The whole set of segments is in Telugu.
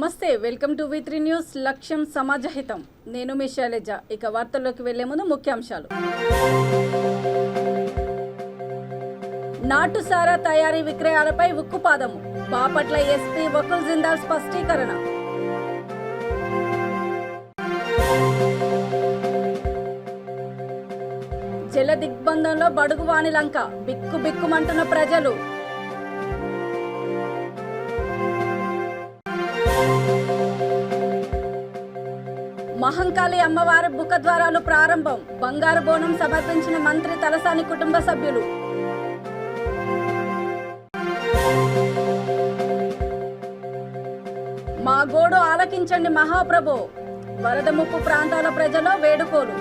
నమస్తే, వెల్కమ్ టు V3 న్యూస్. లక్ష్యం సమాజహితం. నేను మీ శైలజ. ఇక వార్తల్లోకి వెళ్లే ముందు ముఖ్యాంశాలు. నాటుసారా తయారీ విక్రయాలపై ఉక్కుపాదము. బాపట్ల ఎస్పీ వకుల్ జిందాల్ స్పష్టీకరణ. జల దిగ్బంధంలో బడుగు వాణిలంక. బిక్కు బిక్కుమంటున్న ప్రజలు. మహంకాళి అమ్మవారి ముఖద్వారాలు ప్రారంభం. బంగారు బోనం సమర్పించిన మంత్రి తలసాని కుటుంబ సభ్యులు. మా గోడు ఆలకించండి మహాప్రభో. వరద ముప్పు ప్రాంతాల ప్రజల వేడుకోలు.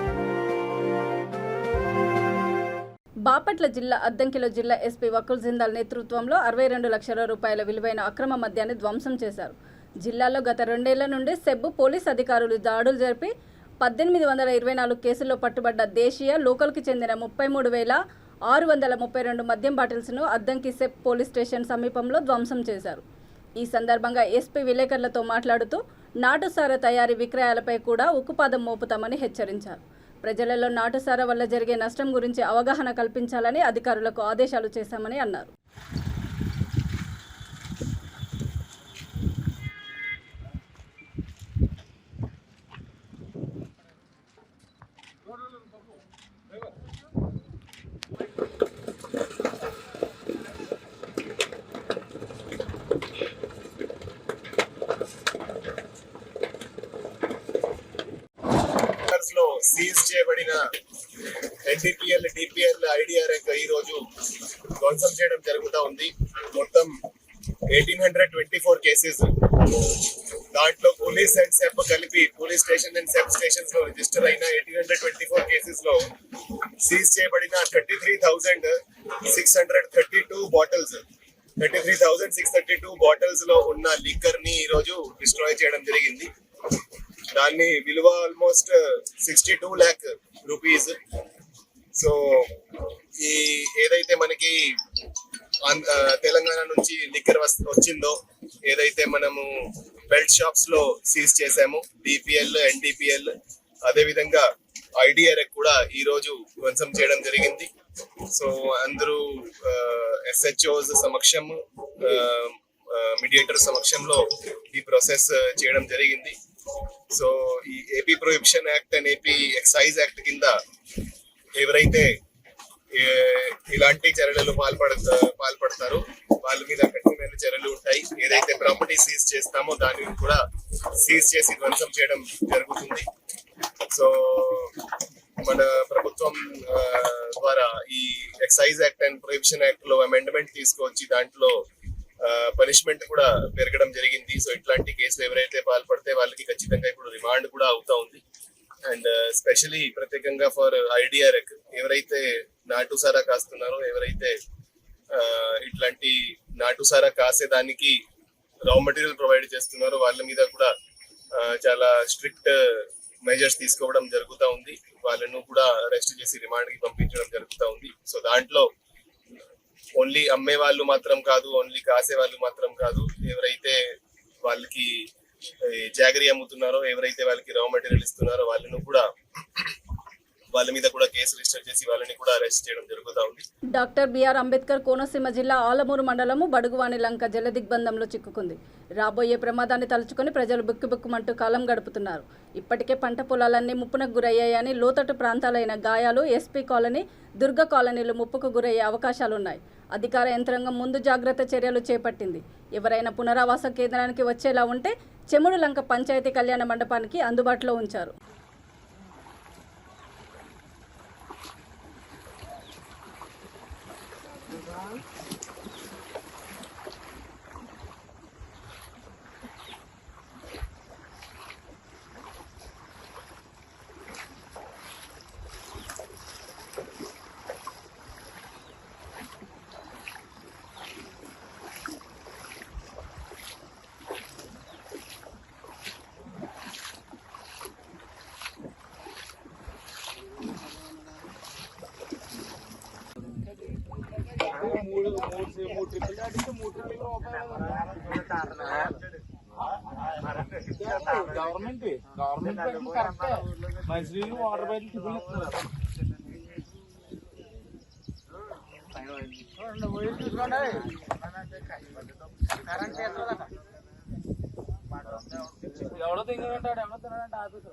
బాపట్ల జిల్లా అద్దంకిలో జిల్లా ఎస్పీ వకుల్ జిందాల్ నేతృత్వంలో 62 లక్షల రూపాయల విలువైన అక్రమ మద్యాన్ని ధ్వంసం చేశారు. జిల్లాలో గత 2 ఏళ్ల నుండి సెబ్ పోలీస్ అధికారులు దాడులు జరిపి 1824 కేసుల్లో పట్టుబడ్డ దేశీయ లోకల్కి చెందిన 33,632 మద్యం బాటిల్స్ను అద్దంకి సెబ్ పోలీస్ స్టేషన్ సమీపంలో ధ్వంసం చేశారు. ఈ సందర్భంగా ఎస్పీ విలేకరులతో మాట్లాడుతూ నాటుసారా తయారీ విక్రయాలపై కూడా ఉక్కుపాదం మోపుతామని హెచ్చరించారు. ప్రజలలో నాటుసారా వల్ల జరిగే నష్టం గురించి అవగాహన కల్పించాలని అధికారులకు ఆదేశాలు చేశామని అన్నారు. సీజ్ చేయబడిన ఎన్డీపీఎల్, డిపిఎల్, ఐడిఆర్ఎక్ ఈ రోజు ధ్వంసం చేయడం జరుగుతూ ఉంది. మొత్తం 1824 కేసెస్. దాంట్లో పోలీస్ అండ్ సెబ్ కలిపి police station and SEB stations లో రిజిస్టర్ అయిన 1824 కేసెస్ లో సీజ్ చేయబడిన 33,632 బాటిల్స్ 33,632 బాటిల్స్ లో ఉన్న లిక్కర్ ని ఈ రోజు డిస్ట్రాయ్ చేయడం జరిగింది. దాన్ని విలువ ఆల్మోస్ట్ 62 lakh రూపీస్. సో ఈ ఏదైతే మనకి తెలంగాణ నుంచి లిక్కర్ వచ్చిందో, ఏదైతే మనము బెల్ట్ షాప్స్ లో సీజ్ చేసామో డిపిఎల్, ఎన్డిపిఎల్, అదే విధంగా ఐడిఆర్ఎక్ కూడా ఈ రోజు ధ్వంసం చేయడం జరిగింది. సో అందరూ ఎస్హెచ్ఓస్ సమక్షం, మీడియేటర్ సమక్షంలో ఈ ప్రాసెస్ చేయడం జరిగింది. సో ఈ AP prohibition act and AP excise act కింద ఎవరైతే ఇలాంటి చర్యలు పాల్పడతారో వాళ్ళ మీద కఠినమైన చర్యలు ఉంటాయి. ఏదైతే ప్రాపర్టీ సీజ్ చేస్తామో దాన్ని కూడా సీజ్ చేసి ధ్వంసం చేయడం జరుగుతుంది. సో మన ప్రభుత్వం ద్వారా ఈ excise act and prohibition act లో అమెండ్మెంట్ తీసుకొచ్చి దాంట్లో పనిష్మెంట్ కూడా పెరగడం జరిగింది. సో ఇట్లాంటి కేసులు ఎవరైతే పాల్పడితే వాళ్ళకి ఖచ్చితంగా ఇప్పుడు రిమాండ్ కూడా అవుతా ఉంది. అండ్ స్పెషలీ ప్రత్యేకంగా ఫర్ ఐడిఆర్ఎక్ ఎవరైతే నాటుసారా కాస్తున్నారో, ఎవరైతే ఇట్లాంటి నాటుసారా కాసేదానికి రా మెటీరియల్ ప్రొవైడ్ చేస్తున్నారో వాళ్ళ మీద కూడా చాలా స్ట్రిక్ట్ మెజర్స్ తీసుకోవడం జరుగుతూ ఉంది. వాళ్ళను కూడా అరెస్ట్ చేసి రిమాండ్ కి పంపించడం జరుగుతూ ఉంది. సో దాంట్లో ఓన్లీ అమ్మే వాళ్ళు మాత్రం కాదు, ఓన్లీ కాసే వాళ్ళు మాత్రం కాదు, ఎవరైతే వాళ్ళకి జాగరీ అమ్ముతున్నారో, ఎవరైతే వాళ్ళకి రా మెటీరియల్ ఇస్తున్నారో వాళ్ళ మీద కూడా కేసు రిజిస్టర్ చేసి వాళ్ళని కూడా అరెస్ట్ చేయడం జరుగుతూ ఉంది. డాక్టర్ బిఆర్ అంబేద్కర్ కోనసీమ జిల్లా ఆలమూరు మండలము బడుగువాణి లంక జల దిగ్బంధంలో చిక్కుకుంది. రాబోయే ప్రమాదాన్ని తలుచుకొని ప్రజలు బిక్కుబిక్కుమంటూ కాలం గడుపుతున్నారు. ఇప్పటికే పంట పొలాలన్నీ ముప్పునకు గురయ్యాయని లోతట్టు ప్రాంతాలైన గాయాలు, ఎస్పీ కాలనీ, దుర్గ కాలనీలు ముప్పుకు గురయ్యే అవకాశాలున్నాయి. అధికార యంత్రాంగం ముందు జాగ్రత్త చర్యలు చేపట్టింది. ఎవరైనా పునరావాస కేంద్రానికి వచ్చేలా ఉంటే చెముడు లంక పంచాయతీ కళ్యాణ మండపానికి అందుబాటులో ఉంచారు. మూడు ట్రిప్పులు గవర్నమెంట్ కరెక్టే మంచినీళ్ళు వాటర్ బయట టిఫిన్ ఇస్తున్నారు. ఎవడో తింగంటాడు ఎవడో తిన్నాడంటే ఆఫీసు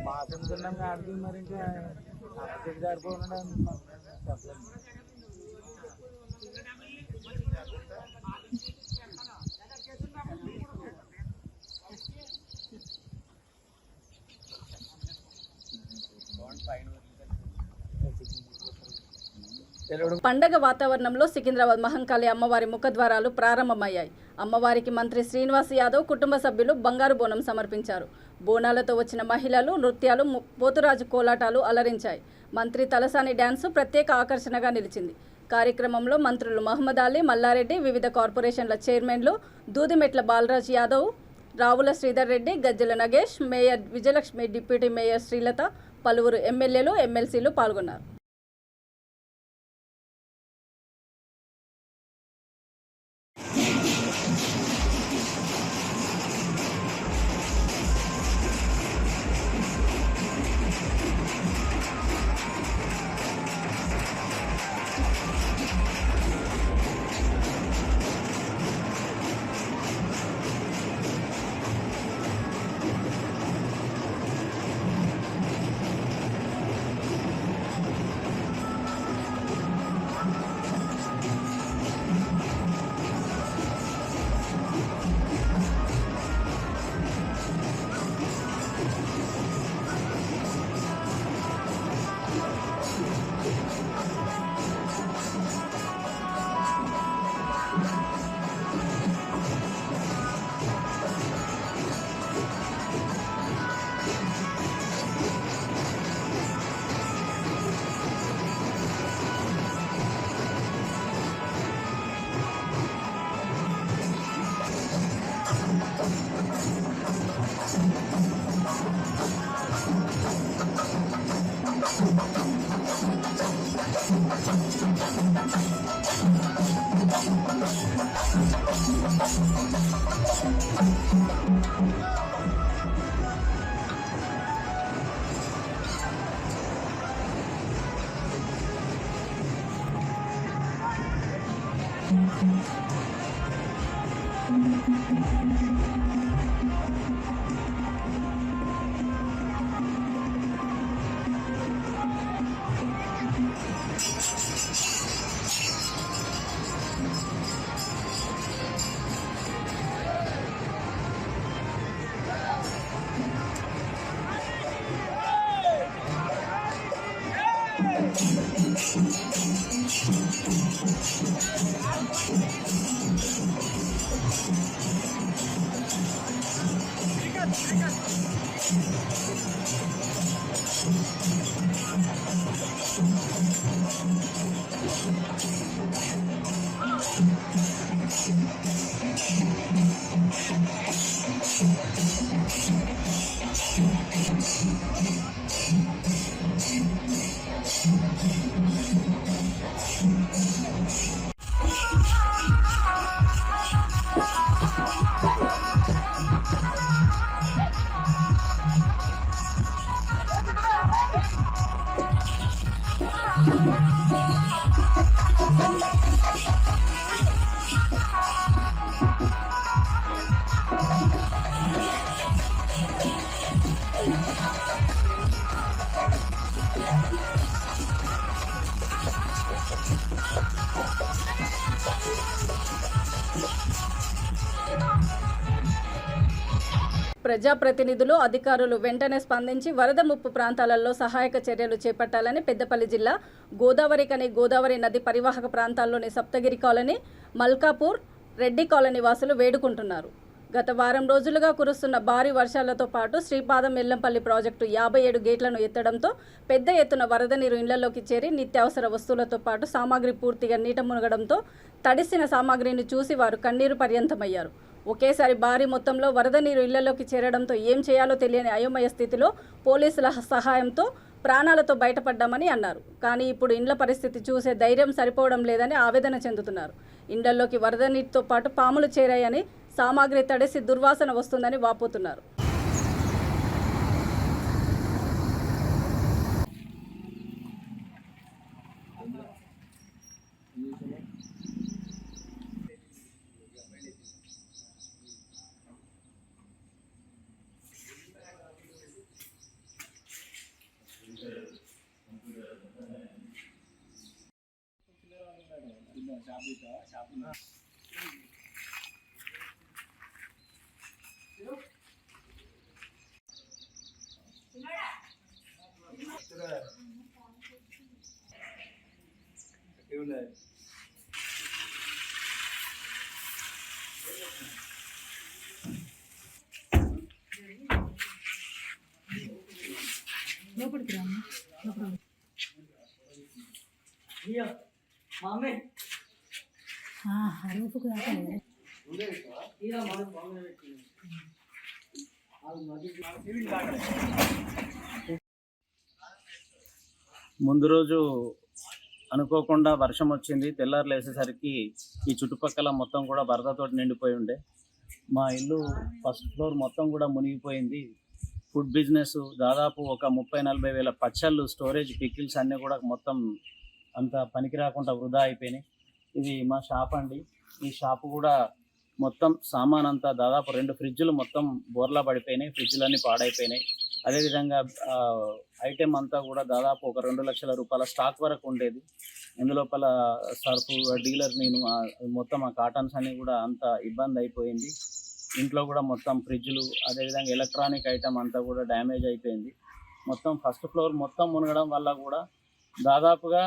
మాసం తిన్నాం ఆడికి మరి ఇంకా ఆడిపోకుండా చెప్పలేదు. పండగ వాతావరణంలో సికింద్రాబాద్ మహంకాళి అమ్మవారి ముఖద్వారాలు ప్రారంభమయ్యాయి. అమ్మవారికి మంత్రి శ్రీనివాస్ యాదవ్ కుటుంబ సభ్యులు బంగారు బోనం సమర్పించారు. బోనాలతో వచ్చిన మహిళలు నృత్యాలు, పోతురాజు కోలాటాలు అలరించాయి. మంత్రి తలసాని డ్యాన్సు ప్రత్యేక ఆకర్షణగా నిలిచింది. కార్యక్రమంలో మంత్రులు మహమ్మద్ అలీ, మల్లారెడ్డి, వివిధ కార్పొరేషన్ల చైర్మన్లు Dudimetla Balaraj Yadav, Ravula Sridhar Reddy, Gajjala Nagesh, mayor Vijayalakshmi, deputy mayor Srilatha, పలువురు ఎమ్మెల్యేలు, ఎమ్మెల్సీలు పాల్గొన్నారు. ప్రజాప్రతినిధులు, అధికారులు వెంటనే స్పందించి వరద ముప్పు ప్రాంతాలలో సహాయక చర్యలు చేపట్టాలని పెద్దపల్లి జిల్లా గోదావరికని గోదావరి నది పరివాహక ప్రాంతాల్లోని సప్తగిరి కాలనీ, మల్కాపూర్, రెడ్డి కాలనీ వాసులు వేడుకుంటున్నారు. గత వారం రోజులుగా కురుస్తున్న భారీ వర్షాలతో పాటు శ్రీపాదం ఎల్లంపల్లి ప్రాజెక్టు 57 గేట్లను ఎత్తడంతో పెద్ద ఎత్తున వరద నీరు ఇళ్లలోకి చేరి నిత్యావసర వస్తువులతో పాటు సామాగ్రి పూర్తిగా నీట మునగడంతో తడిసిన సామాగ్రిని చూసి వారు కన్నీరు పర్యంతమయ్యారు. ఒకేసారి భారీ మొత్తంలో వరద నీరు ఇళ్లలోకి చేరడంతో ఏం చేయాలో తెలియని అయోమయ స్థితిలో పోలీసుల సహాయంతో ప్రాణాలతో బయటపడ్డామని అన్నారు. కానీ ఇప్పుడు ఇండ్ల పరిస్థితి చూసే ధైర్యం సరిపోవడం లేదని ఆవేదన చెందుతున్నారు. ఇండ్లలోకి వరద నీటితో పాటు పాములు చేరాయని సామాగ్రి తడిసి దుర్వాసన వస్తుందని వాపోతున్నారు. ముందు రోజు అనుకోకుండా వర్షం వచ్చింది. తెల్లారు లేసేసరికి ఈ చుట్టుపక్కల మొత్తం కూడా వరదతో నిండిపోయి ఉండే. మా ఇల్లు ఫస్ట్ ఫ్లోర్ మొత్తం కూడా మునిగిపోయింది. ఫుడ్ బిజినెస్ దాదాపు ఒక 30-40 వేల పచ్చళ్ళు, స్టోరేజ్, పికిల్స్ అన్నీ కూడా మొత్తం అంత పనికి రాకుండా వృధా అయిపోయినాయి. ఇది మా షాప్ అండి. ఈ షాపు కూడా మొత్తం సామాన్ అంతా దాదాపు 2 ఫ్రిడ్జ్లు మొత్తం బోర్లా పడిపోయినాయి. ఫ్రిడ్జ్లన్నీ పాడైపోయినాయి. అదేవిధంగా ఐటెం అంతా కూడా దాదాపు ఒక 2 లక్షల రూపాయల స్టాక్ వరకు ఉండేది. ఇందులోపల సర్ఫ్ డీలర్ నేను మొత్తం ఆ కాటన్స్ అన్నీ కూడా అంత ఇబ్బంది అయిపోయింది. ఇంట్లో కూడా మొత్తం ఫ్రిడ్జ్లు, అదేవిధంగా ఎలక్ట్రానిక్ ఐటమ్ అంతా కూడా డ్యామేజ్ అయిపోయింది. మొత్తం ఫస్ట్ ఫ్లోర్ మొత్తం మునగడం వల్ల కూడా దాదాపుగా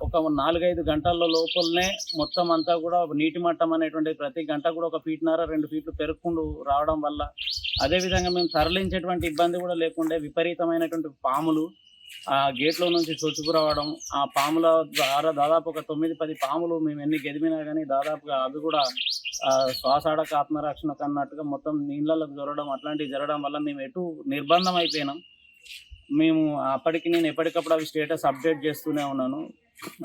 ఒక 4-5 గంటల లోపలనే మొత్తం అంతా కూడా నీటి మట్టం అనేటువంటి ప్రతి గంట కూడా 1 ఫీట్న్నర 2 ఫీట్లు పెరుగుకుంటూ రావడం వల్ల, అదేవిధంగా మేము తరలించేటువంటి ఇబ్బంది కూడా లేకుండా విపరీతమైనటువంటి పాములు ఆ గేట్లో నుంచి చొచ్చుకురావడం, ఆ పాముల ద్వారా దాదాపు ఒక 9-10 పాములు మేము ఎన్ని గెదిమినా కానీ దాదాపుగా అవి కూడా శ్వాసాడక ఆత్మరక్షణకు అన్నట్టుగా మొత్తం నీళ్ళలోకి జరగడం, అట్లాంటివి జరగడం వల్ల మేము ఎటు నిర్బంధం అయిపోయినాం. మేము అప్పటికి నేను ఎప్పటికప్పుడు అవి స్టేటస్ అప్డేట్ చేస్తూనే ఉన్నాను.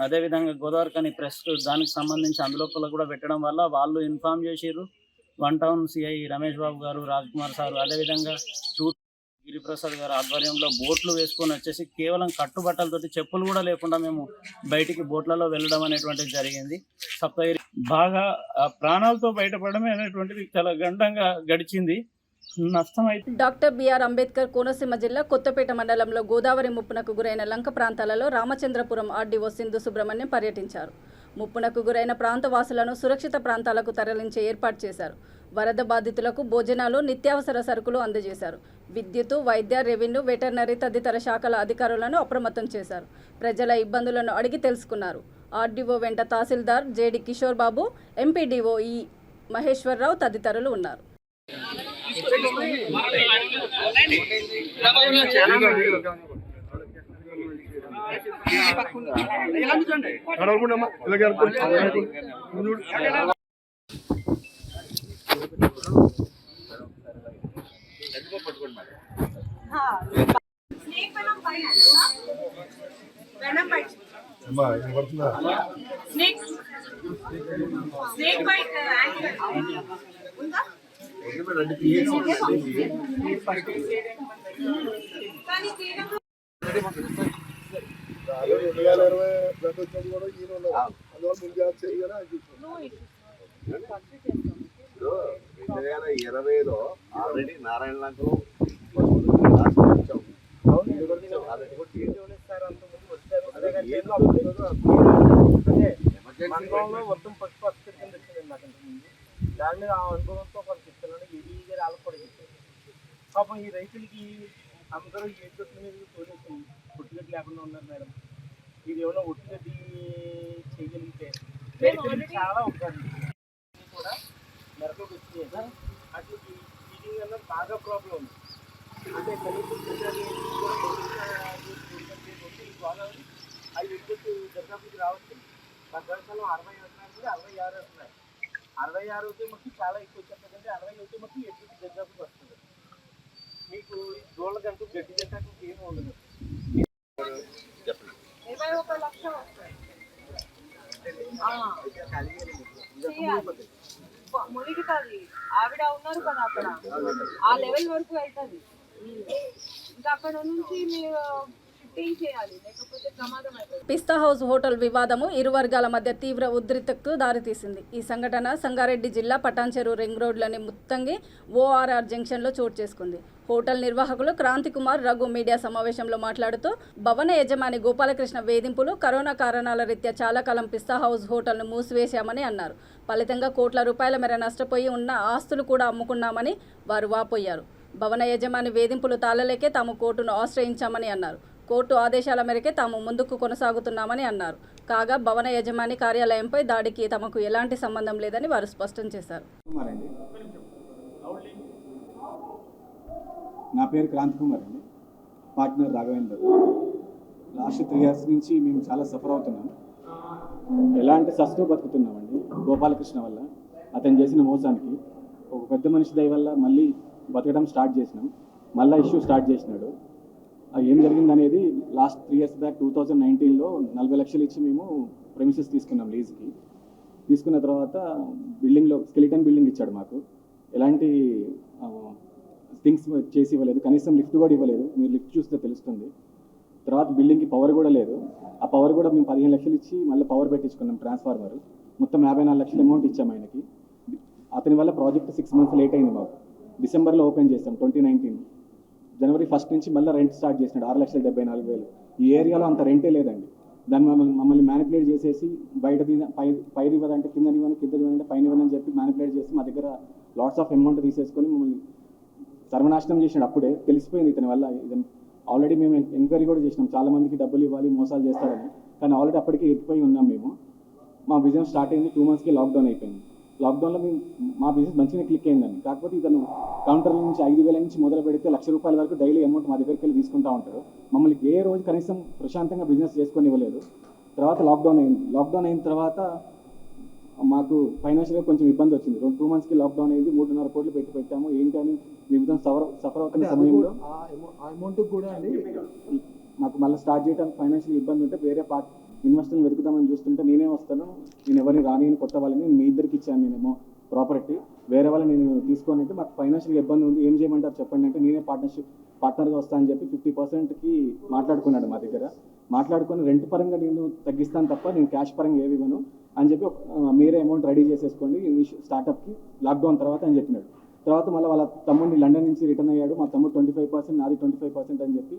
అదేవిధంగా గోదావరికని ప్రెస్ దానికి సంబంధించి అందులోపల కూడా పెట్టడం వల్ల వాళ్ళు ఇన్ఫార్మ్ చేసిర్రు. 1 టౌన్ సిఐ రమేష్ బాబు గారు, రాజ్ కుమార్ సారు, అదేవిధంగా 2 గిరిప్రసాద్ గారు ఆధ్వర్యంలో బోట్లు వేసుకొని వచ్చేసి కేవలం కట్టుబట్టలతోటి, చెప్పులు కూడా లేకుండా మేము బయటికి బోట్లలో వెళ్ళడం అనేటువంటిది జరిగింది. సప్తగిరి బాగా ప్రాణాలతో బయటపడమే అనేటువంటిది చాలా గండంగా గడిచింది. నష్టమైతే డాక్టర్ బిఆర్ అంబేద్కర్ కోనసీమ జిల్లా కొత్తపేట మండలంలో గోదావరి ముప్పునకు గురైన లంక ప్రాంతాలలో రామచంద్రపురం ఆర్డీఓ సింధు సుబ్రహ్మణ్యం పర్యటించారు. ముప్పునకు గురైన ప్రాంత వాసులను సురక్షిత ప్రాంతాలకు తరలించే ఏర్పాటు చేశారు. వరద బాధితులకు భోజనాలు, నిత్యావసర సరుకులు అందజేశారు. విద్యుత్, వైద్య, రెవెన్యూ, వెటర్నరీ తదితర శాఖల అధికారులను అప్రమత్తం చేశారు. ప్రజల ఇబ్బందులను అడిగి తెలుసుకున్నారు. ఆర్డీఓ వెంట తహసీల్దార్ జేడి కిషోర్ బాబు, ఎంపీడీఓ ఈ మహేశ్వరరావు తదితరులు ఉన్నారు. ఆల్రెడీ నారాయణ లంకలో మొత్తం పసుపు పసుపు కింద వచ్చింది నాకు ఇంతకుముందు. దాని మీద ఆ అనుభవంతో కొంత చెప్తున్నాను. ఏడీ గారు వాళ్ళకి కూడా చెప్పారు. పాపం ఈ రైతులకి అందరూ ఏ చెట్ల మీద తోలేసి ఒట్టుగడ్డి లేకుండా ఉన్నారు మేడం. ఇది ఏమైనా ఒట్టుగడ్డి చేయగలిగితే రైతులకి చాలా ఉపకారం కూడా మెరకకు వచ్చి అట్లకి ఫీడింగ్ అన్నది బాగా ప్రాబ్లం ఉంది. అంటే కనీసం గోదావరి అవి విద్యుత్ దర్గాపుకి రావచ్చు. భద్రాచలం 60 వేస్తున్నారు, 66 వేస్తున్నారు. 66 అయితే మొత్తం చాలా ఎక్కువ చెప్పకండి. 60 అయితే మొత్తం ఎడ్యుకి దర్గాపుకి వస్తుంది. మీకు దూళ్ళకంటూ గడ్డి తింటానికి ఏమి ఉండదు. 21 లక్షలు వస్తాయి. మునిగుతుంది. ఆవిడ ఉన్నారు కదా అక్కడ, ఆ లెవెల్ వరకు వెళ్తుంది. ఇంకా అక్కడ నుంచి మీరు షిఫ్టింగ్ చేయాలి, లేకపోతే ప్రమాదం అవుతుంది. పిస్తా హౌస్ హోటల్ వివాదము ఇరు వర్గాల మధ్య తీవ్ర ఉద్రిక్తతకు దారితీసింది. ఈ సంఘటన సంగారెడ్డి జిల్లా పటాన్చెరు రింగ్ రోడ్లోని ముత్తంగి ఓఆర్ఆర్ జంక్షన్లో చోటు చేసుకుంది. హోటల్ నిర్వాహకులు క్రాంతి కుమార్ రఘు మీడియా సమావేశంలో మాట్లాడుతూ భవన యజమాని గోపాలకృష్ణ వేధింపులు, కరోనా కారణాల రీత్యా చాలా కాలం పిస్తా హౌస్ హోటల్ను మూసివేశామని అన్నారు. ఫలితంగా కోట్ల రూపాయల మేర నష్టపోయి ఉన్న ఆస్తులు కూడా అమ్ముకున్నామని వారు వాపోయారు. భవన యజమాని వేధింపులు తాళలేకే తాము కోర్టును ఆశ్రయించామని అన్నారు. కోర్టు ఆదేశాల మేరకే తాము ముందుకు కొనసాగుతున్నామని అన్నారు. కాగా భవన యజమాని కార్యాలయంపై దాడికి తమకు ఎలాంటి సంబంధం లేదని వారు స్పష్టం చేశారు. నా పేరు క్రాంతి కుమార్ అండి, పార్ట్నర్ రాఘవేందర్. లాస్ట్ 3 years నుంచి మేము చాలా సఫర్ అవుతున్నాం. ఎలాంటి సస్తో బతుకుతున్నామండి గోపాలకృష్ణ వల్ల. అతను చేసిన మోసానికి ఒక పెద్ద మనిషి దయ వల్ల మళ్ళీ బతకడం స్టార్ట్ చేసినాం. మళ్ళీ ఇష్యూ స్టార్ట్ చేసినాడు. ఏం జరిగిందనేది లాస్ట్ 3 years బ్యాక్ 2019లో 40 లక్షలు ఇచ్చి మేము ప్రెమిసెస్ తీసుకున్నాం లీజ్కి. తీసుకున్న తర్వాత బిల్డింగ్లో స్కెలిటన్ బిల్డింగ్ ఇచ్చాడు మాకు. ఎలాంటి థింగ్స్ చేసి ఇవ్వలేదు, కనీసం లిఫ్ట్ కూడా ఇవ్వలేదు. మీరు లిఫ్ట్ చూస్తే తెలుస్తుంది. తర్వాత బిల్డింగ్కి పవర్ కూడా లేదు. ఆ పవర్ కూడా మేము 15 లక్షలు ఇచ్చి మళ్ళీ పవర్ పెట్టించుకున్నాం, ట్రాన్స్ఫార్మర్. మొత్తం 54 లక్షల అమౌంట్ ఇచ్చాము ఆయనకి. అతని వల్ల ప్రాజెక్ట్ 6 months లేట్ అయింది మాకు. డిసెంబర్లో ఓపెన్ చేస్తాం 2019. జనవరి 1st నుంచి మళ్ళీ రెంట్ స్టార్ట్ చేసినాడు 6,74,000. ఈ ఏరియాలో అంత రెంటే లేదండి. దాన్ని మమ్మల్ని మ్యానిపులేట్ చేసేసి బయట పైరు ఇవ్వదంటే కింద ఇవ్వను, కింద ఇవ్వనంటే పైన ఇవ్వనని చెప్పి మ్యానిపులేట్ చేసి మా దగ్గర లాట్స్ ఆఫ్ అమౌంట్ తీసేసుకొని మమ్మల్ని సర్వనాశనం చేసినాడు. అప్పుడే తెలిసిపోయింది ఇతని వల్ల. ఇతను ఆల్రెడీ మేము ఎంక్వైరీ కూడా చేసినాం, చాలా మందికి డబ్బులు ఇవ్వాలి, మోసాలు చేస్తారని. కానీ ఆల్రెడీ అప్పటికి ఇరికిపోయి ఉన్నాం మేము. మా బిజినెస్ స్టార్ట్ అయింది 2 monthsకి లాక్డౌన్ అయిపోయింది. లాక్డౌన్లో మేము మా బిజినెస్ మంచిగా క్లిక్ అయిందండి. కాకపోతే ఇతను కౌంటర్ల నుంచి 5,000 నుంచి మొదలు పెడితే 1,00,000 రూపాయల వరకు డైలీ అమౌంట్ మా దగ్గరికి వెళ్ళి తీసుకుంటూ ఉంటారు. మమ్మల్ని ఏ రోజు కనీసం ప్రశాంతంగా బిజినెస్ చేసుకొని ఇవ్వలేదు. తర్వాత లాక్డౌన్ అయింది. లాక్డౌన్ అయిన తర్వాత మాకు ఫైనాన్షియల్గా కొంచెం ఇబ్బంది వచ్చింది. 2 monthsకి లాక్డౌన్ అయింది. 3.5 కోట్లు పెట్టాము. ఏంటని వివిధం సఫర్ అవుతున్న సమయంలో అమౌంట్ కూడా అండి మాకు మళ్ళీ స్టార్ట్ చేయడానికి ఫైనాన్షియల్ ఇబ్బంది ఉంటే వేరే ఇన్వెస్టర్ని వెతుకుదామని చూస్తుంటే నేనే వస్తాను, నేను ఎవరిని రానియని కొత్త వాళ్ళని మీ ఇద్దరికి ఇచ్చాను నేనేమో ప్రాపర్టీ, వేరే వాళ్ళని నేను తీసుకొని అంటే మాకు ఫైనాన్షియల్గా ఇబ్బంది ఉంది, ఏం చేయమంటారు చెప్పండి అంటే నేనే పార్ట్నర్గా వస్తాను అని చెప్పి 50%కి మాట్లాడుకున్నాడు మా దగ్గర. మాట్లాడుకొని రెంట్ పరంగా నేను తగ్గిస్తాను తప్ప నేను క్యాష్ పరంగా ఏవి ఇవ్వను అని చెప్పి మీరే అమౌంట్ రెడీ చేసేసుకోండి స్టార్ట్అప్కి లాక్డౌన్ తర్వాత అని చెప్పినాడు. తర్వాత మళ్ళీ వాళ్ళ తమ్ముడిని లండన్ నుంచి రిటర్న్ అయ్యాడు. మా తమ్ముడు 25%, నాది 25% అని చెప్పి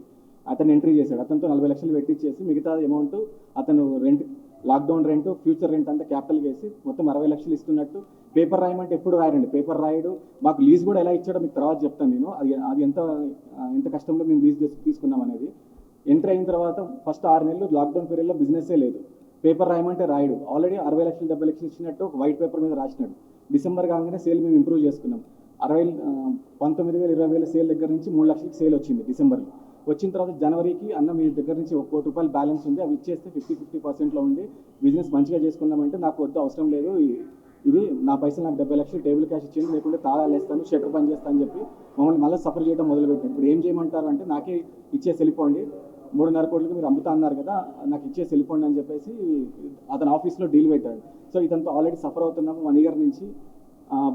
అతను ఎంట్రీ చేశాడు. అతనితో 40 లక్షలు పెట్టించేసి మిగతా అమౌంట్ అతను rent, lockdown rent, future rent అంతా క్యాపిటల్ వేసి మొత్తం 60 లక్షలు ఇస్తున్నట్టు పేపర్ రాయమంటే ఎప్పుడు రాయరండి. పేపర్ రాయడు. మాకు లీజ్ కూడా ఎలా ఇచ్చాడో మీకు తర్వాత చెప్తాను నేను. అది ఎంత కష్టంలో మేము లీజ్ తీసుకున్నాం అనేది. ఎంట్రీ అయిన తర్వాత ఫస్ట్ 6 నెలలు లాక్డౌన్ పీరియడ్లో బిజినెస్సే లేదు. పేపర్ రాయమంటే రాయడు. ఆల్రెడీ 60 లక్షలు 70 లక్షలు ఇచ్చినట్టు ఒక వైట్ పేపర్ మీద రాసినాడు. డిసెంబర్ కాగానే సేల్ మేము ఇంప్రూవ్ చేసుకున్నాం. 19,000 20,000 సేల్ దగ్గర నుంచి 3 లక్షలకి సేల్ వచ్చింది డిసెంబర్లో. వచ్చిన తర్వాత జనవరికి అన్న మీ దగ్గర నుంచి 1 కోటి రూపాయలు బ్యాలెన్స్ ఉంది, అవి ఇచ్చేస్తే 50% ఉండి బిజినెస్ మంచిగా చేసుకుందామంటే నాకు వద్దు, అవసరం లేదు, ఇది నా పైసలు నాకు 70 లక్షలు టేబుల్ క్యాష్ ఇచ్చింది, లేకుంటే తాళాలు వేస్తాను, షట్టర్ పని చేస్తాను అని చెప్పి మమ్మల్ని మళ్ళీ సఫర్ చేయడం మొదలుపెట్టాను. ఇప్పుడు ఏం చేయమంటారు అంటే నాకే ఇచ్చేసి వెళ్ళిపోండి, 3.5 కోట్లకి మీరు అమ్ముతా అన్నారు కదా, నాకు ఇచ్చేసి వెళ్ళిపోండి అని చెప్పేసి అతను ఆఫీస్లో డీల్ పెట్టాడు. సో ఇదంతా ఆల్రెడీ సఫర్ అవుతున్నాము 1 year నుంచి.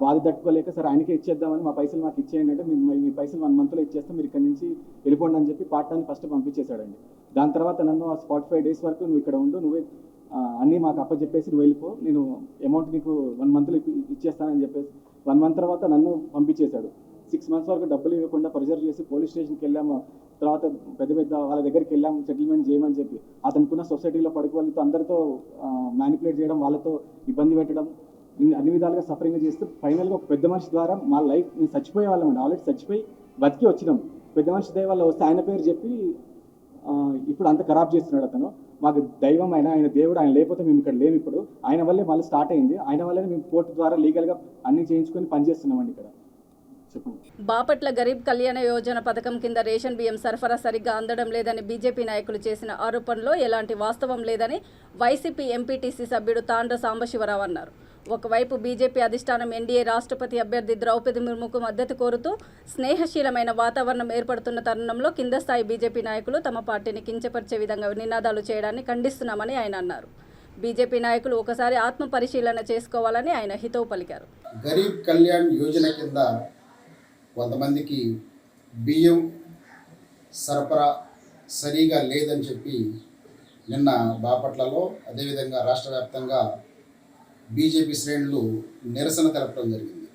బాధ తట్టుకోలేక సరే ఆయనకే ఇచ్చేద్దామని మా పైసలు మాకు ఇచ్చేయండి అంటే మీ పైసలు 1 monthలో ఇచ్చేస్తాం, మీరు ఇక్కడ నుంచి వెళ్ళిపోండి అని చెప్పి పార్ట్నర్ని ఫస్ట్ పంపించేశాడండి. దాని తర్వాత నన్ను 45 days వరకు నువ్వు ఇక్కడ ఉండు, నువ్వే అన్నీ మాకు అప్పచెప్పేసి నువ్వు వెళ్ళిపో, నేను అమౌంట్ నీకు 1 monthలో ఇచ్చేస్తానని చెప్పేసి 1 month తర్వాత నన్ను పంపించేశాడు. 6 months వరకు డబ్బులు ఇవ్వకుండా ప్రెజర్ చేసి పోలీస్ స్టేషన్కి వెళ్ళాము. తర్వాత పెద్ద వాళ్ళ దగ్గరికి వెళ్ళాము సెటిల్మెంట్ చేయమని చెప్పి. అతనుకున్న సొసైటీలో పడుకు వాళ్ళతో అందరితో మ్యానిపులేట్ చేయడం, వాళ్ళతో ఇబ్బంది పెట్టడం, అన్ని విధాలుగా సఫరింగ్ చేస్తూ ఫైనల్గా ఒక పెద్ద మనిషి ద్వారా మా లైఫ్ మేము చచ్చిపోయే వాళ్ళమండి. ఆల్రెడీ చచ్చిపోయి బతికి వచ్చినాం. పెద్ద మనిషి దయ వల్ల వస్తే ఆయన పేరు చెప్పి ఇప్పుడు అంత ఖరాబ్ చేస్తున్నాడు అతను. మాకు దైవం ఆయన దేవుడు, ఆయన లేకపోతే మేము ఇక్కడ లేము. ఇప్పుడు ఆయన వల్లే మళ్ళీ స్టార్ట్ అయింది. ఆయన వల్లే మేము కోర్టు ద్వారా లీగల్గా అన్ని చేయించుకొని పనిచేస్తున్నామండి ఇక్కడ. బాపట్ల గరీబ్ కళ్యాణ యోజన పథకం కింద రేషన్ బియ్యం సరఫరా సరిగ్గా అందడం లేదని బీజేపీ నాయకులు చేసిన ఆరోపణలో ఎలాంటి వాస్తవం లేదని వైసీపీ ఎంపీటీసీ సభ్యుడు తాండ్ర సాంబశివరావు అన్నారు. ఒకవైపు బీజేపీ అధిష్టానం ఎన్డీఏ రాష్ట్రపతి అభ్యర్థి ద్రౌపది ముర్ముకు మద్దతు కోరుతూ స్నేహశీలమైన వాతావరణం ఏర్పడుతున్న తరుణంలో కింద స్థాయి బీజేపీ నాయకులు తమ పార్టీని కించపరిచే విధంగా నినాదాలు చేయడాన్ని ఖండిస్తున్నామని ఆయన అన్నారు. బీజేపీ నాయకులు ఒకసారి ఆత్మ పరిశీలన చేసుకోవాలని ఆయన హితవు పలికారు. గరీబ్ కళ్యాణ్ యోజన కింద కొంతమందికి బియ్యం సరఫరా సరిగా లేదని చెప్పి నిన్న బాపట్లలో అదేవిధంగా రాష్ట్ర వ్యాప్తంగా బీజేపీ శ్రేణులు నిరసన తెలపడం జరిగింది.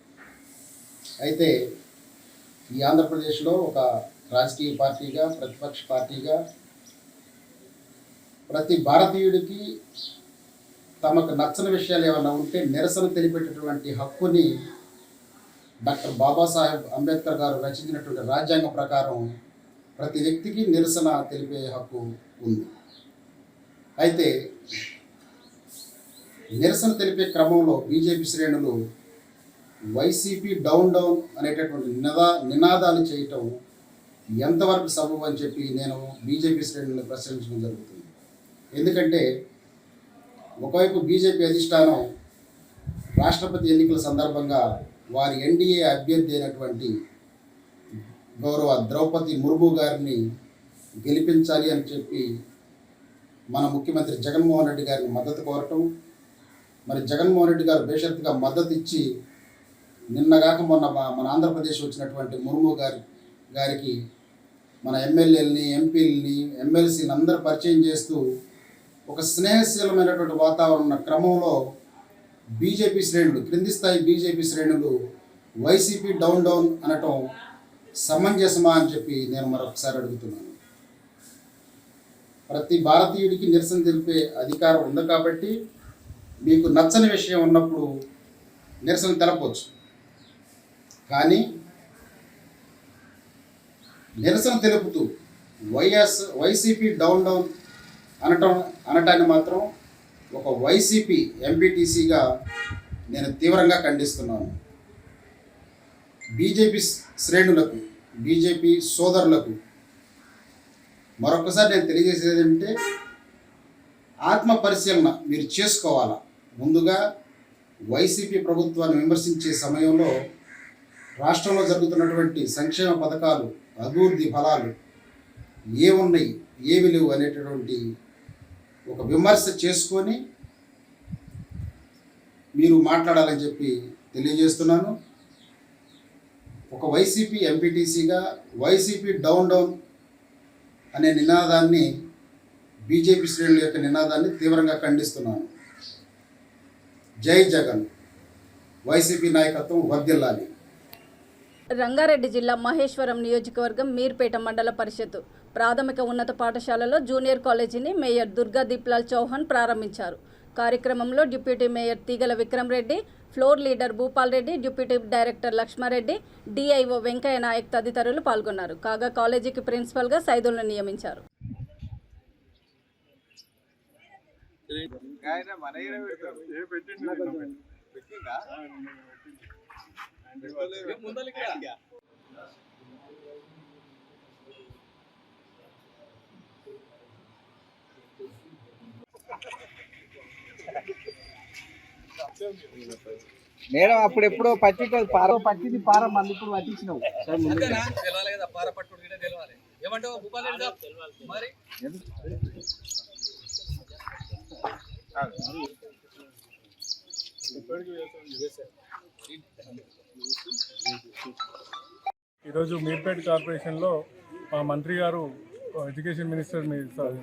అయితే ఈ ఆంధ్రప్రదేశ్లో ఒక రాజకీయ పార్టీగా, ప్రతిపక్ష పార్టీగా ప్రతి భారతీయుడికి తమకు నచ్చని విషయాలు ఏమైనా ఉంటే నిరసన తెలిపేటటువంటి హక్కుని డాక్టర్ బాబాసాహెబ్ అంబేద్కర్ గారు రచించినటువంటి రాజ్యాంగం ప్రకారం ప్రతి వ్యక్తికి నిరసన తెలిపే హక్కు ఉంది. అయితే నిరసన తెలిపే క్రమంలో బీజేపీ శ్రేణులు వైసీపీ డౌన్ డౌన్ అనేటటువంటి నినాదాలు చేయటం ఎంతవరకు సబబు అని చెప్పి నేను బీజేపీ శ్రేణులను ప్రశ్నించడం జరుగుతుంది. ఎందుకంటే ఒకవైపు బీజేపీ అధిష్టానం రాష్ట్రపతి ఎన్నికల సందర్భంగా వారి ఎన్డీఏ అభ్యర్థి అయినటువంటి గౌరవ ద్రౌపది ముర్ము గారిని గెలిపించాలి అని చెప్పి మన ముఖ్యమంత్రి జగన్మోహన్ రెడ్డి గారిని మద్దతు కోరటం, మరి జగన్మోహన్ రెడ్డి గారు బేషరతుగా మద్దతు ఇచ్చి నిన్నగాక మొన్న మన ఆంధ్రప్రదేశ్ వచ్చినటువంటి ముర్ము గారికి మన ఎమ్మెల్యేలని, ఎంపీలని, ఎమ్మెల్సీని అందరూ పరిచయం చేస్తూ ఒక స్నేహశీలమైనటువంటి వాతావరణ క్రమంలో బీజేపీ శ్రేణులు, క్రింది స్థాయి బీజేపీ శ్రేణులు వైసీపీ డౌన్ డౌన్ అనటం సమంజసమా అని చెప్పి నేను మరొకసారి అడుగుతున్నాను. ప్రతి భారతీయుడికి నిరసన తెలిపే అధికారం ఉంది కాబట్టి మీకు నచ్చని విషయం ఉన్నప్పుడు నిరసన తెలపవచ్చు. కానీ నిరసన తెలుపుతూ వైసీపీ డౌన్ డౌన్ అనటాన్ని మాత్రం ఒక వైసీపీ ఎంపీటీసీగా నేను తీవ్రంగా ఖండిస్తున్నాను. బీజేపీ శ్రేణులకు, బీజేపీ సోదరులకు మరొకసారి నేను తెలియజేసేది ఏంటంటే ఆత్మ పరిశీలన మీరు చేసుకోవాలా. ముందుగా వైసీపీ ప్రభుత్వాన్ని విమర్శించే సమయంలో రాష్ట్రంలో జరుగుతున్నటువంటి సంక్షేమ పథకాలు, అభివృద్ధి ఫలాలు ఏమున్నాయి, ఏవి లేవు అనేటటువంటి ఒక విమర్శ చేసుకొని మీరు మాట్లాడాలని చెప్పి తెలియజేస్తున్నాను. ఒక వైసీపీ ఎంపీటీసీగా వైసీపీ డౌన్ డౌన్ అనే నినాదాన్ని, బీజేపీ శ్రేణుల యొక్క నినాదాన్ని తీవ్రంగా ఖండిస్తున్నాను. జై జగన్, వైసీపీ నాయకత్వం వర్ధిల్లాలి. రంగారెడ్డి జిల్లా మహేశ్వరం నియోజకవర్గం మీర్పేట మండల పరిషత్ ప్రాథమిక ఉన్నత పాఠశాలలో జూనియర్ కాలేజీని మేయర్ దుర్గా దీప్లాల్ చౌహాన్ ప్రారంభించారు. కార్యక్రమంలో deputy mayor Teegala Vikram Reddy, floor leader Bhupal Reddy, deputy director Laxma Reddy, DIO Venkaiah Naik తదితరులు పాల్గొన్నారు. కాగా కాలేజీకి ప్రిన్సిపల్గా సైదుల్ను నియమించారు. మేడం అప్పుడెప్పుడో పట్టింది పార మంది ఇప్పుడు పట్టించినావు. ఈరోజు మీర్పేట్ కార్పొరేషన్లో మా మంత్రి గారు, ఎడ్యుకేషన్ మినిస్టర్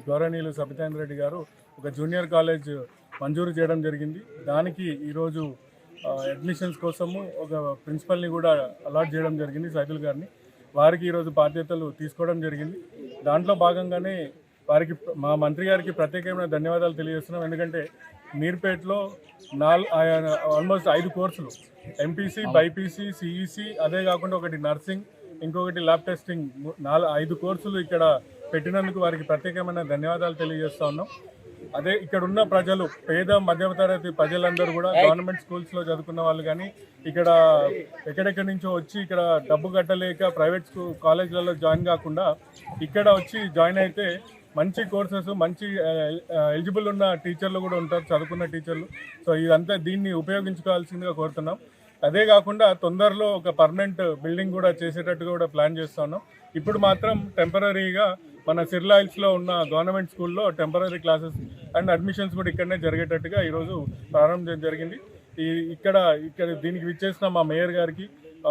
గౌరవనీయులు సబితాంద్ర రెడ్డి గారు ఒక జూనియర్ కాలేజ్ మంజూరు చేయడం జరిగింది. దానికి ఈరోజు అడ్మిషన్స్ కోసము ఒక ప్రిన్సిపల్ని కూడా అలాట్ చేయడం జరిగింది, సైదుల్ గారిని. వారికి ఈరోజు బాధ్యతలు తీసుకోవడం జరిగింది. దాంట్లో భాగంగానే వారికి, మా మంత్రి గారికి ప్రత్యేకమైన ధన్యవాదాలు తెలియజేస్తున్నాం. ఎందుకంటే మీర్పేట్లో ఆల్మోస్ట్ 5 కోర్సులు, ఎంపీసీ, బైపీసీ, సిఈసి, అదే కాకుండా ఒకటి నర్సింగ్, ఇంకొకటి ల్యాబ్ టెస్టింగ్, 5 కోర్సులు ఇక్కడ పెట్టినందుకు వారికి ప్రత్యేకమైన ధన్యవాదాలు తెలియజేస్తూ ఉన్నాం. అదే ఇక్కడ ఉన్న ప్రజలు, పేద మధ్యతరగతి ప్రజలందరూ కూడా గవర్నమెంట్ స్కూల్స్లో చదువుకున్న వాళ్ళు కానీ ఇక్కడ ఎక్కడెక్కడి నుంచో వచ్చి ఇక్కడ డబ్బు కట్టలేక ప్రైవేట్ కాలేజీలలో జాయిన్ కాకుండా ఇక్కడ వచ్చి జాయిన్ అయితే మంచి కోర్సెస్, మంచి ఎలిజిబుల్ ఉన్న టీచర్లు కూడా ఉంటారు, చదువుకున్న టీచర్లు. సో ఇదంతా దీన్ని ఉపయోగించుకోవాల్సిందిగా కోరుతున్నాం. అదే కాకుండా తొందరలో ఒక పర్మనెంట్ బిల్డింగ్ కూడా చేసేటట్టుగా కూడా ప్లాన్ చేస్తున్నాం. ఇప్పుడు మాత్రం టెంపరీగా మన సిర్లా హిల్స్లో ఉన్న గవర్నమెంట్ స్కూల్లో టెంపరీ క్లాసెస్ అండ్ అడ్మిషన్స్ కూడా ఇక్కడనే జరిగేటట్టుగా ఈరోజు ప్రారంభం జరిగింది. ఇక్కడ దీనికి విచ్చేసిన మా మేయర్ గారికి,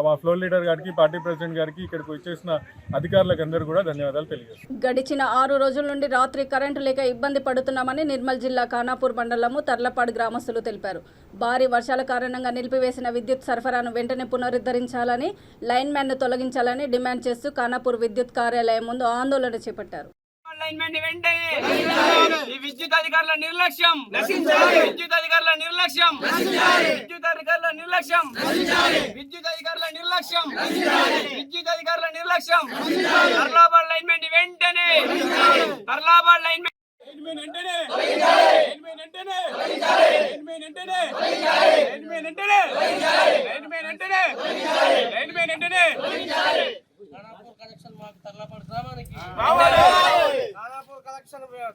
మా ఫ్లోర్ లీడర్ గారికి, పార్టీ ప్రెసిడెంట్ గారికి, ఇక్కడికి వచ్చేసిన అధికారులకు అందరూ కూడా ధన్యవాదాలు తెలియజేస్తాను. గడిచిన 6 రోజుల నుండి రాత్రి కరెంటు లేక ఇబ్బంది పడుతున్నామని నిర్మల్ జిల్లా ఖానాపూర్ మండలము తర్లపాడు గ్రామస్తులు తెలిపారు. భారీ వర్షాల కారణంగా నిలిపివేసిన విద్యుత్ సరఫరాను వెంటనే పునరుద్ధరించాలని, లైన్ మ్యాన్ను తొలగించాలని డిమాండ్ చేస్తూ ఖానాపూర్ విద్యుత్ కార్యాలయం ముందు ఆందోళన చేపట్టారు. ఈ విద్యుత్ అధికారుల నిర్లక్ష్యం, విద్యుత్ అధికారుల నిర్లక్ష్యం, విద్యుత్ అధికారుల నిర్లక్ష్యం, విద్యుత్ అధికారుల నిర్లక్ష్యం, విద్యుత్ అధికారుల నిర్లక్ష్యం. తర్లాబాద్ లైన్మెన్ వెంటనే, తర్లాబాద్ లైన్మెన్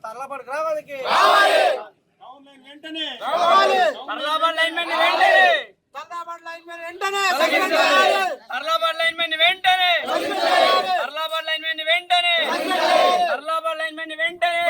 తర్లాబాద్ గ్రామానికి వెంటనే, తర్లాబాద్ లైన్మెన్ వెంటనే, తర్లాబాద్ లైన్మెన్ వెంటనే, తర్లాబాద్ లైన్మెన్ వెంటనే, తర్లాబాద్ లైన్మెన్ వెంటనే, తర్లాబాద్ లైన్మెన్ వెంటనే.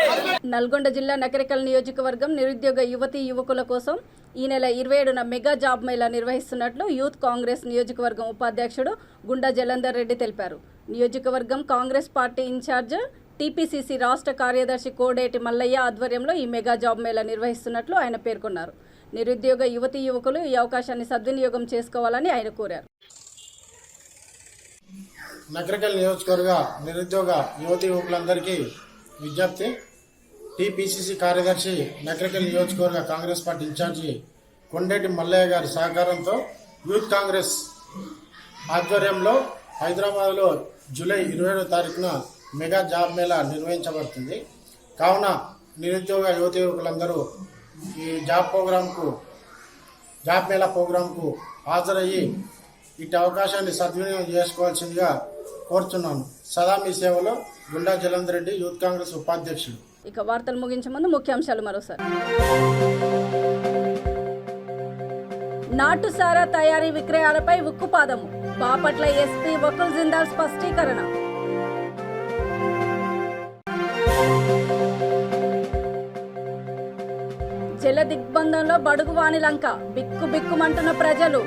నల్గొండ జిల్లా నకరికల్ నియోజకవర్గం నిరుద్యోగ యువతీ యువకుల కోసం ఈ నెల 27న మెగా జాబ్ మేళా నిర్వహిస్తున్నట్లు యూత్ కాంగ్రెస్ నియోజకవర్గం ఉపాధ్యక్షుడు గుండా జలంధర్ రెడ్డి తెలిపారు. నియోజకవర్గం కాంగ్రెస్ పార్టీ ఇన్ఛార్జ్ టీపీసీసీ రాష్ట్ర కార్యదర్శి కోడేటి మల్లయ్య ఆధ్వర్యంలో ఈ మెగా జాబ్ మేళా నిర్వహిస్తున్నట్లు ఆయన పేర్కొన్నారు. నిరుద్యోగ యువతీ యువకులు ఈ అవకాశాన్ని సద్వినియోగం చేసుకోవాలని ఆయన కోరారు. నకరికల్ నియోజకవర్గ నిరుద్యోగ యువతీ యువకులందరికీ విజ్ఞప్తి. టీపీసీసీ కార్యదర్శి నకరికల్ నియోజకవర్గ కాంగ్రెస్ పార్టీ ఇన్ఛార్జి కొండేటి మల్లయ్య గారి సహకారంతో యూత్ కాంగ్రెస్ ఆధ్వర్యంలో హైదరాబాద్లో జూలై 27వ తారీఖున మెగా జాబ్ మేళా నిర్వహించబడుతుంది. కావున నిరుద్యోగ యువతీ యువకులందరూ ఈ జాబ్ మేళా ప్రోగ్రాంకు హాజరయ్యి ఇటు అవకాశాన్ని సద్వినియోగం చేసుకోవాల్సిందిగా కోరుతున్నాను. సదా మీ సేవలో గుండా జలంధర్ రెడ్డి, యూత్ కాంగ్రెస్ ఉపాధ్యక్షుడు. ఇక వార్తలు ముగించే ముందు ముఖ్యాంశాలు మరోసారి. నాటుసారా తయారీ విక్రయాలపై ఉక్కుపాదము, బాపట్ల ఎస్పీ వకుల్ జిందాల్ స్పష్టీకరణ. జల దిగ్బంధంలో బడుగువాని లంక, బిక్కుబిక్కుమంటున్న ప్రజలు.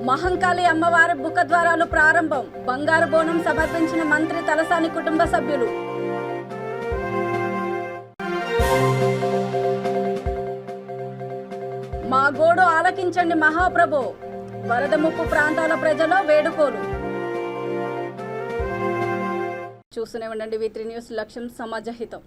మహంకాళి అమ్మవారి ముఖద్వారాలు ప్రారంభం, బంగారు బోనం సమర్పించిన మంత్రి తలసాని కుటుంబ సభ్యులు. మా గోడు ఆలకించండి మహాప్రభు, వరద ముప్పు ప్రాంతాల ప్రజలు వేడుకోలు. చూస్తూనే ఉండండి V3 న్యూస్, లక్ష్యం సమాజ హితం.